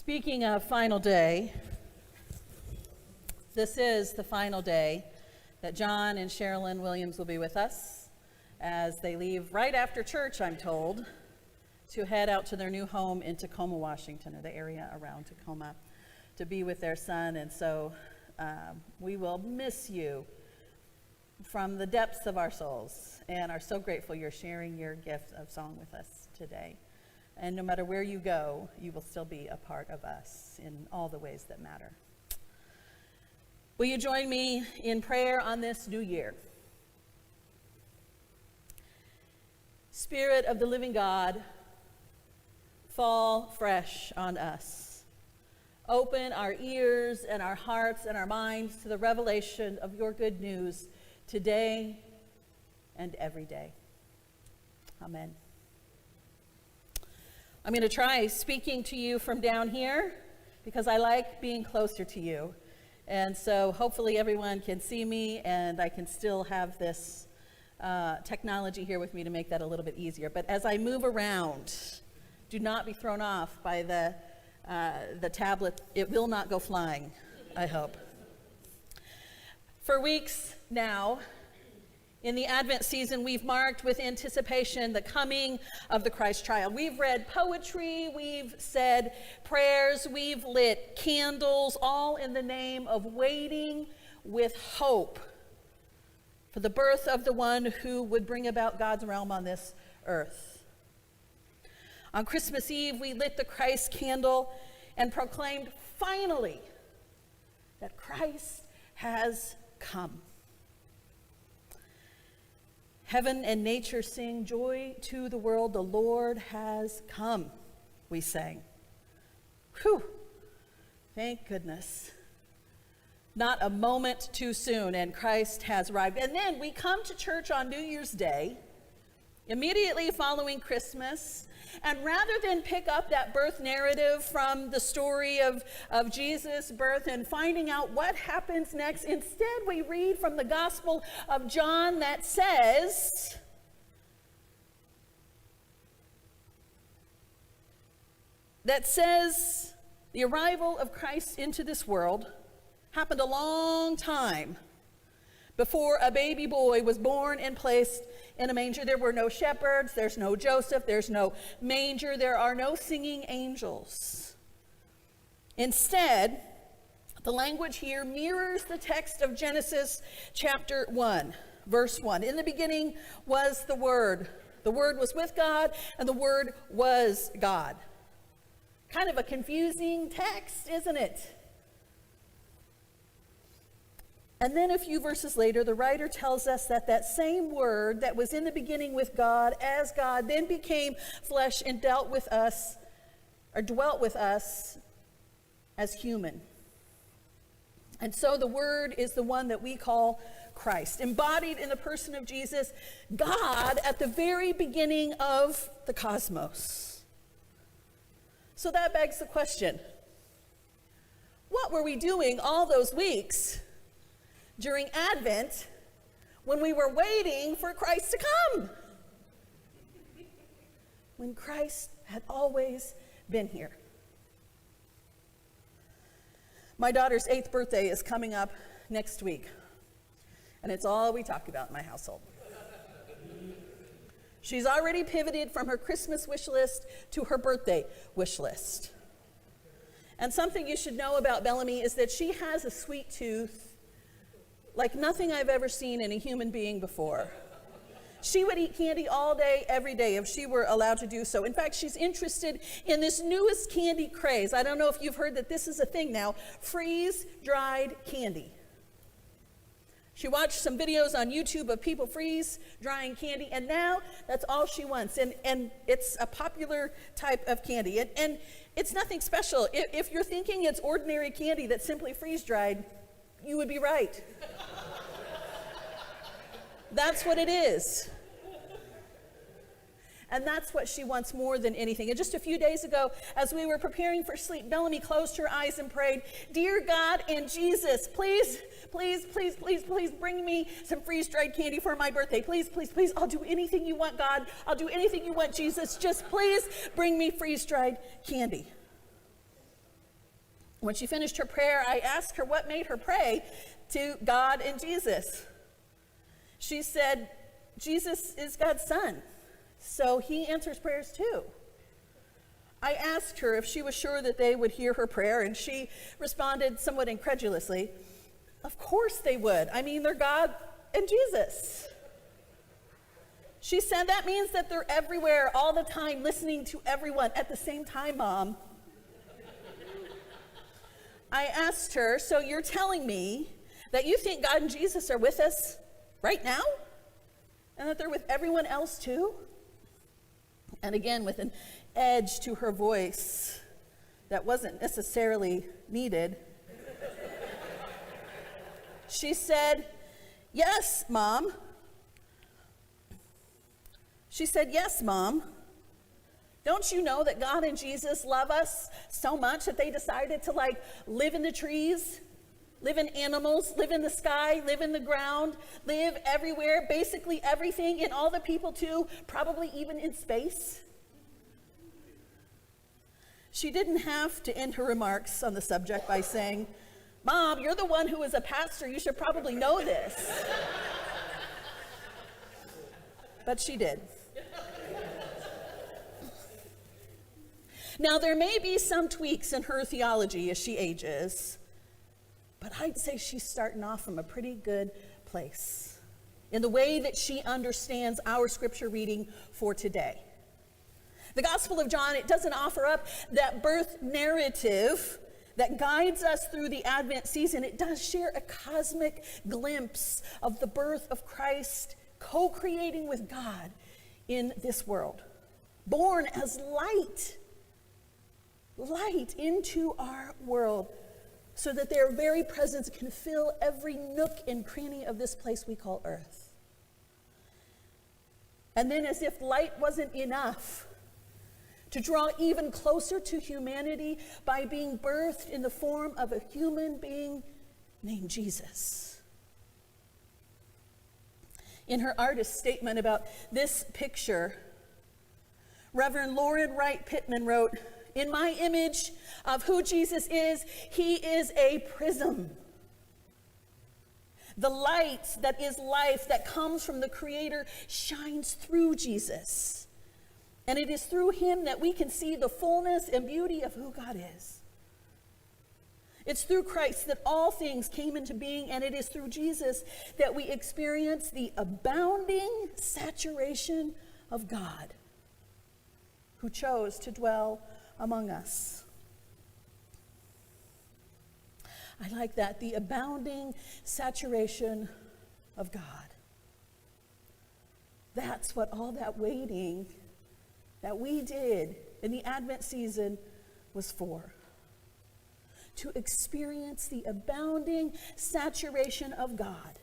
Speaking of final day, this is the final day that John and Sherilyn Williams will be with us as they leave right after church, I'm told, to head out to their new home in Tacoma, Washington, or the area around Tacoma, to be with their son. And so we will miss you from the depths of our souls and are so grateful you're sharing your gift of song with us today. And no matter where you go, you will still be a part of us in all the ways that matter. Will you join me in prayer on this new year? Spirit of the living God, fall fresh on us. Open our ears and our hearts and our minds to the revelation of your good news today and every day. Amen. I'm going to try speaking to you from down here because I like being closer to you. And so hopefully everyone can see me and I can still have this technology here with me to make that a little bit easier. But as I move around, do not be thrown off by the tablet. It will not go flying, I hope. For weeks now, in the Advent season, we've marked with anticipation the coming of the Christ child. We've read poetry, we've said prayers, we've lit candles, all in the name of waiting with hope for the birth of the one who would bring about God's realm on this earth. On Christmas Eve, we lit the Christ candle and proclaimed finally that Christ has come. Heaven and nature sing joy to the world. The Lord has come, we sang. Whew, thank goodness. Not a moment too soon, and Christ has arrived. And then we come to church on New Year's Day, immediately following Christmas, and rather than pick up that birth narrative from the story of Jesus' birth and finding out what happens next, instead we read from the Gospel of John that says, the arrival of Christ into this world happened a long time before a baby boy was born and placed in a manger. There were no shepherds, there's no Joseph, there's no manger, there are no singing angels. Instead, the language here mirrors the text of Genesis chapter 1, verse 1. In the beginning was the Word. The Word was with God, and the Word was God. Kind of a confusing text, isn't it? And then a few verses later, the writer tells us that that same Word that was in the beginning with God, as God, then became flesh and dwelt with us as human. And so the Word is the one that we call Christ, embodied in the person of Jesus, God at the very beginning of the cosmos. So that begs the question, what were we doing all those weeks during Advent when we were waiting for Christ to come? When Christ had always been here. My daughter's 8th birthday is coming up next week, and it's all we talk about in my household. She's already pivoted from her Christmas wish list to her birthday wish list. And something you should know about Bellamy is that she has a sweet tooth like nothing I've ever seen in a human being before. She would eat candy all day, every day, if she were allowed to do so. In fact, she's interested in this newest candy craze. I don't know if you've heard that this is a thing now, freeze-dried candy. She watched some videos on YouTube of people freeze-drying candy, and now that's all she wants. And it's a popular type of candy. And it's nothing special. If you're thinking it's ordinary candy that's simply freeze-dried, you would be right. That's what it is. And that's what she wants more than anything. And just a few days ago, as we were preparing for sleep, Bellamy closed her eyes and prayed, "Dear God and Jesus, please, please, please, please, please bring me some freeze-dried candy for my birthday. Please, please, please, I'll do anything you want, God. I'll do anything you want, Jesus. Just please bring me freeze-dried candy." When she finished her prayer, I asked her what made her pray to God and Jesus. She said, Jesus is God's son, so he answers prayers too. I asked her if she was sure that they would hear her prayer, and she responded somewhat incredulously, of course they would. I mean, they're God and Jesus. She said, that means that they're everywhere all the time, listening to everyone at the same time, Mom. I asked her, so you're telling me that you think God and Jesus are with us right now? And that they're with everyone else too? And again, with an edge to her voice that wasn't necessarily needed, she said, yes, Mom. She said, yes, Mom. Don't you know that God and Jesus love us so much that they decided to live in the trees, live in animals, live in the sky, live in the ground, live everywhere, basically everything, in all the people too, probably even in space? She didn't have to end her remarks on the subject by saying, Mom, you're the one who is a pastor. You should probably know this. But she did. Now, there may be some tweaks in her theology as she ages, but I'd say she's starting off from a pretty good place in the way that she understands our scripture reading for today. The Gospel of John, it doesn't offer up that birth narrative that guides us through the Advent season. It does share a cosmic glimpse of the birth of Christ, co-creating with God in this world, born as light into our world, so that their very presence can fill every nook and cranny of this place we call earth. And then, as if light wasn't enough, to draw even closer to humanity by being birthed in the form of a human being named Jesus. In her artist statement about this picture, Reverend Lauren Wright Pittman wrote, in my image of who Jesus is, he is a prism. The light that is life that comes from the Creator shines through Jesus. And it is through him that we can see the fullness and beauty of who God is. It's through Christ that all things came into being, and it is through Jesus that we experience the abounding saturation of God, who chose to dwell among us. I like that, the abounding saturation of God. That's what all that waiting that we did in the Advent season was for. To experience the abounding saturation of God,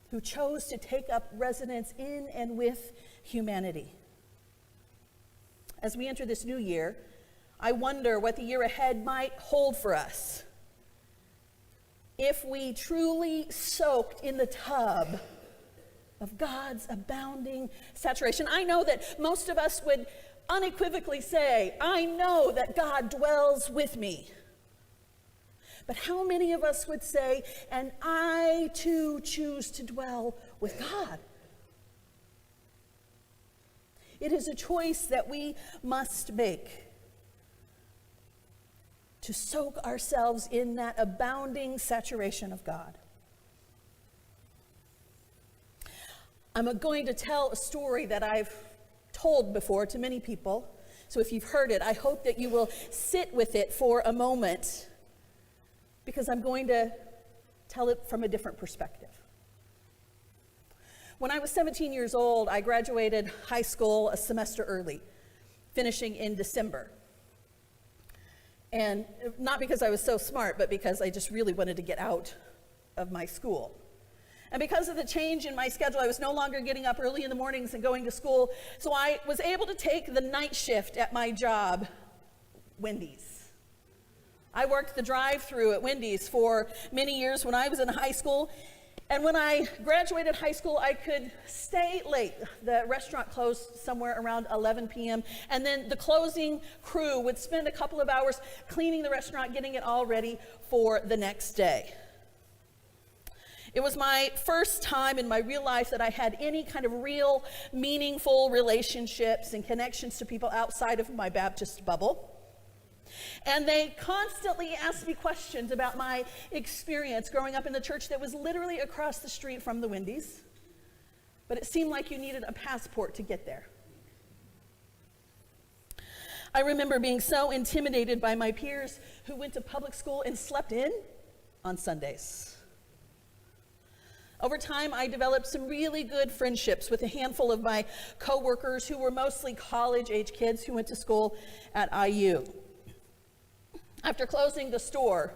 who chose to take up residence in and with humanity. As we enter this new year, I wonder what the year ahead might hold for us if we truly soaked in the tub of God's abounding saturation. I know that most of us would unequivocally say, I know that God dwells with me. But how many of us would say, and I too choose to dwell with God? It is a choice that we must make, to soak ourselves in that abounding saturation of God. I'm going to tell a story that I've told before to many people. So if you've heard it, I hope that you will sit with it for a moment, because I'm going to tell it from a different perspective. When I was 17 years old, I graduated high school a semester early, finishing in December. And not because I was so smart, but because I just really wanted to get out of my school. And because of the change in my schedule, I was no longer getting up early in the mornings and going to school, so I was able to take the night shift at my job, Wendy's. I worked the drive-thru at Wendy's for many years when I was in high school. And when I graduated high school, I could stay late. The restaurant closed somewhere around 11 p.m. And then the closing crew would spend a couple of hours cleaning the restaurant, getting it all ready for the next day. It was my first time in my real life that I had any kind of real, meaningful relationships and connections to people outside of my Baptist bubble. And they constantly asked me questions about my experience growing up in the church that was literally across the street from the Wendy's. But it seemed like you needed a passport to get there. I remember being so intimidated by my peers who went to public school and slept in on Sundays. Over time, I developed some really good friendships with a handful of my coworkers who were mostly college-age kids who went to school at IU. After closing the store,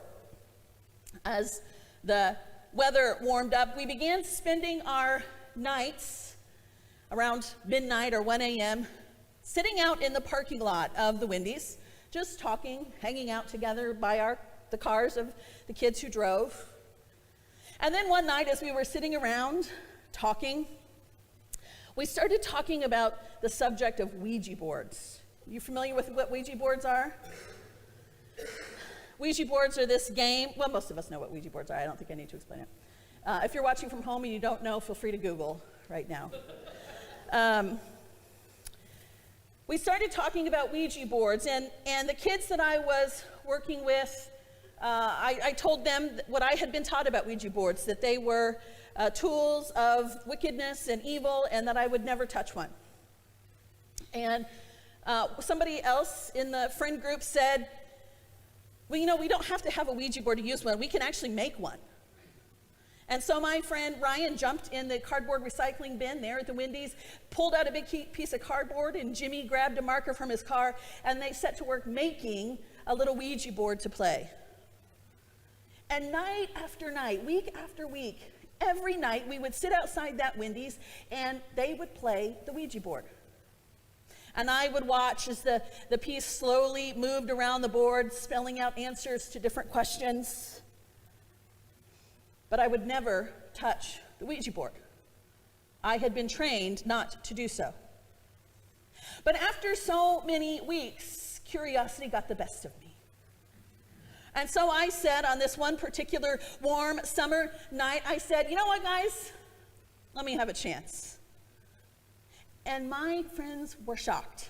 as the weather warmed up, we began spending our nights around midnight or 1 a.m. sitting out in the parking lot of the Wendy's, just talking, hanging out together by the cars of the kids who drove. And then one night, as we were sitting around talking, we started talking about the subject of Ouija boards. You familiar with what Ouija boards are? Ouija boards are this game. Well, most of us know what Ouija boards are. I don't think I need to explain it. If you're watching from home and you don't know, feel free to Google right now. We started talking about Ouija boards, and the kids that I was working with, I told them what I had been taught about Ouija boards, that they were tools of wickedness and evil, and that I would never touch one. And somebody else in the friend group said, well, you know, we don't have to have a Ouija board to use one. We can actually make one. And so my friend Ryan jumped in the cardboard recycling bin there at the Wendy's, pulled out a big piece of cardboard, and Jimmy grabbed a marker from his car, and they set to work making a little Ouija board to play. And night after night, week after week, every night we would sit outside that Wendy's, and they would play the Ouija board. And I would watch as the piece slowly moved around the board, spelling out answers to different questions. But I would never touch the Ouija board. I had been trained not to do so. But after so many weeks, curiosity got the best of me. And so I said on this one particular warm summer night, I said, you know what, guys? Let me have a chance. And my friends were shocked.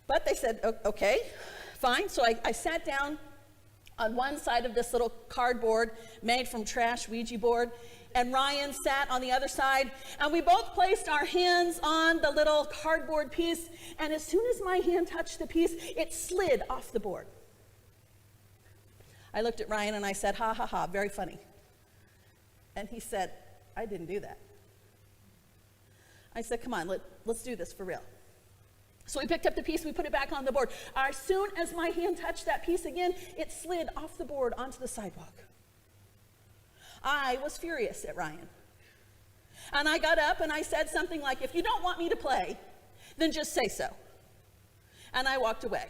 But they said, okay, fine. So I sat down on one side of this little cardboard made from trash Ouija board, and Ryan sat on the other side, and we both placed our hands on the little cardboard piece, and as soon as my hand touched the piece, it slid off the board. I looked at Ryan and I said, ha ha ha, very funny. And he said, I didn't do that. I said, come on, let's do this for real. So we picked up the piece, we put it back on the board. As soon as my hand touched that piece again, it slid off the board onto the sidewalk. I was furious at Ryan. And I got up and I said something like, if you don't want me to play, then just say so. And I walked away.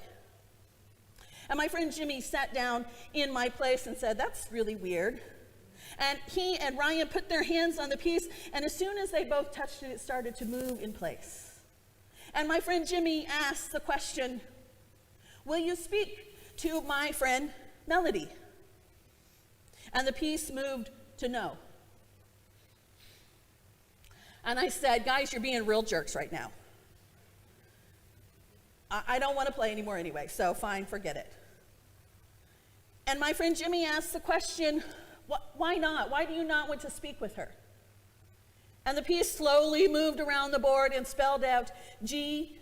And my friend Jimmy sat down in my place and said, that's really weird. And he and Ryan put their hands on the piece, and as soon as they both touched it, it started to move in place. And my friend Jimmy asked the question, will you speak to my friend Melody? And the piece moved to no. And I said, guys, you're being real jerks right now. I don't want to play anymore anyway, so fine, forget it. And my friend Jimmy asked the question, why not? Why do you not want to speak with her? And the piece slowly moved around the board and spelled out GODISWITHHER.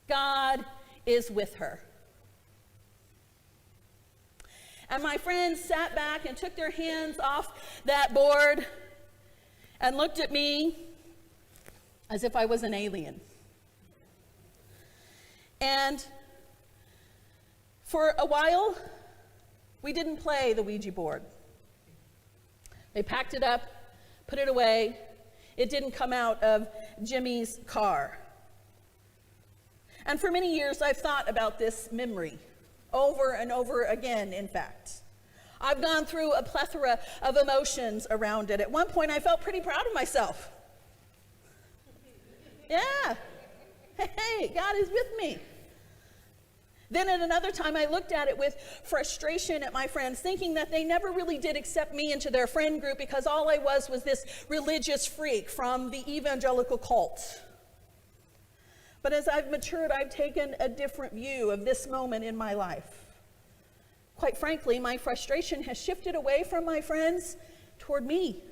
God is with her. And my friends sat back and took their hands off that board and looked at me as if I was an alien. And for a while, We didn't play the Ouija board. They packed it up, put it away. It didn't come out of Jimmy's car. And for many years, I've thought about this memory, over and over again, in fact. I've gone through a plethora of emotions around it. At one point, I felt pretty proud of myself. Yeah. Hey, God is with me. Then at another time, I looked at it with frustration at my friends, thinking that they never really did accept me into their friend group because all I was this religious freak from the evangelical cult. But as I've matured, I've taken a different view of this moment in my life. Quite frankly, my frustration has shifted away from my friends toward me,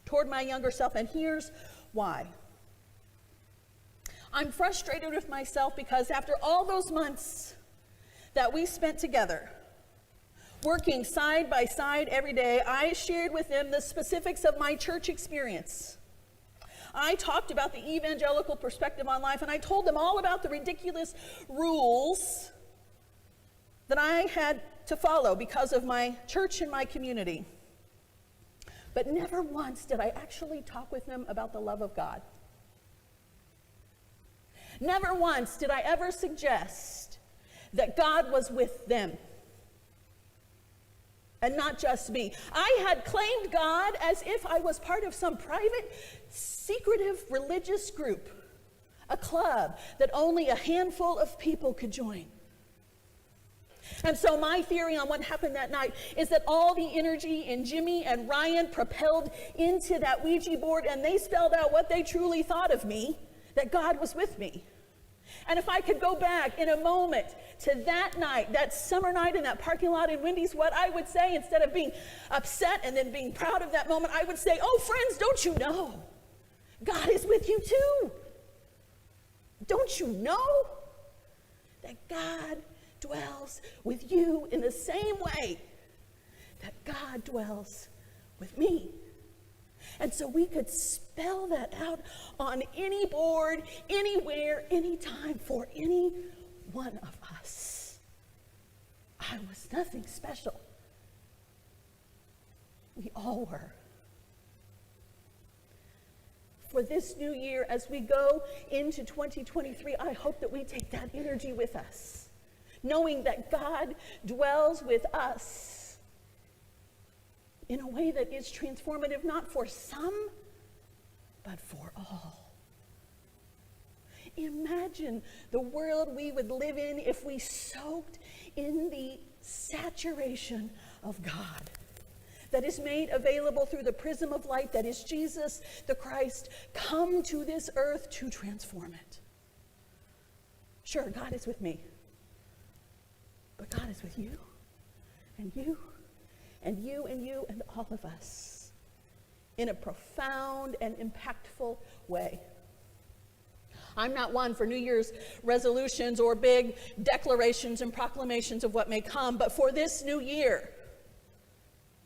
toward my younger self, and here's why. I'm frustrated with myself because after all those months that we spent together, working side by side every day, I shared with them the specifics of my church experience. I talked about the evangelical perspective on life, and I told them all about the ridiculous rules that I had to follow because of my church and my community. But never once did I actually talk with them about the love of God. Never once did I ever suggest that God was with them and not just me. I had claimed God as if I was part of some private, secretive religious group, a club that only a handful of people could join. And so my theory on what happened that night is that all the energy in Jimmy and Ryan propelled into that Ouija board, and they spelled out what they truly thought of me, that God was with me. And if I could go back in a moment to that night, that summer night in that parking lot in Wendy's, what I would say, instead of being upset and then being proud of that moment, I would say, oh, friends, don't you know? God is with you too. Don't you know that God dwells with you in the same way that God dwells with me? And so we could spell that out on any board, anywhere, anytime, for any one of us. I was nothing special. We all were. For this new year, as we go into 2023, I hope that we take that energy with us, knowing that God dwells with us in a way that is transformative, not for some, but for all. Imagine the world we would live in if we soaked in the saturation of God that is made available through the prism of light that is Jesus the Christ, come to this earth to transform it. Sure, God is with me, but God is with you, and you, and you, and you, and all of us in a profound and impactful way. I'm not one for New Year's resolutions or big declarations and proclamations of what may come, but for this new year,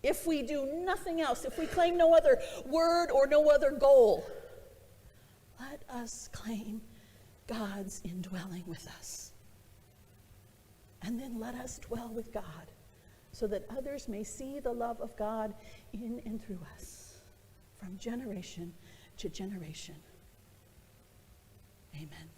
if we do nothing else, if we claim no other word or no other goal, let us claim God's indwelling with us. And then let us dwell with God, so that others may see the love of God in and through us, from generation to generation. Amen.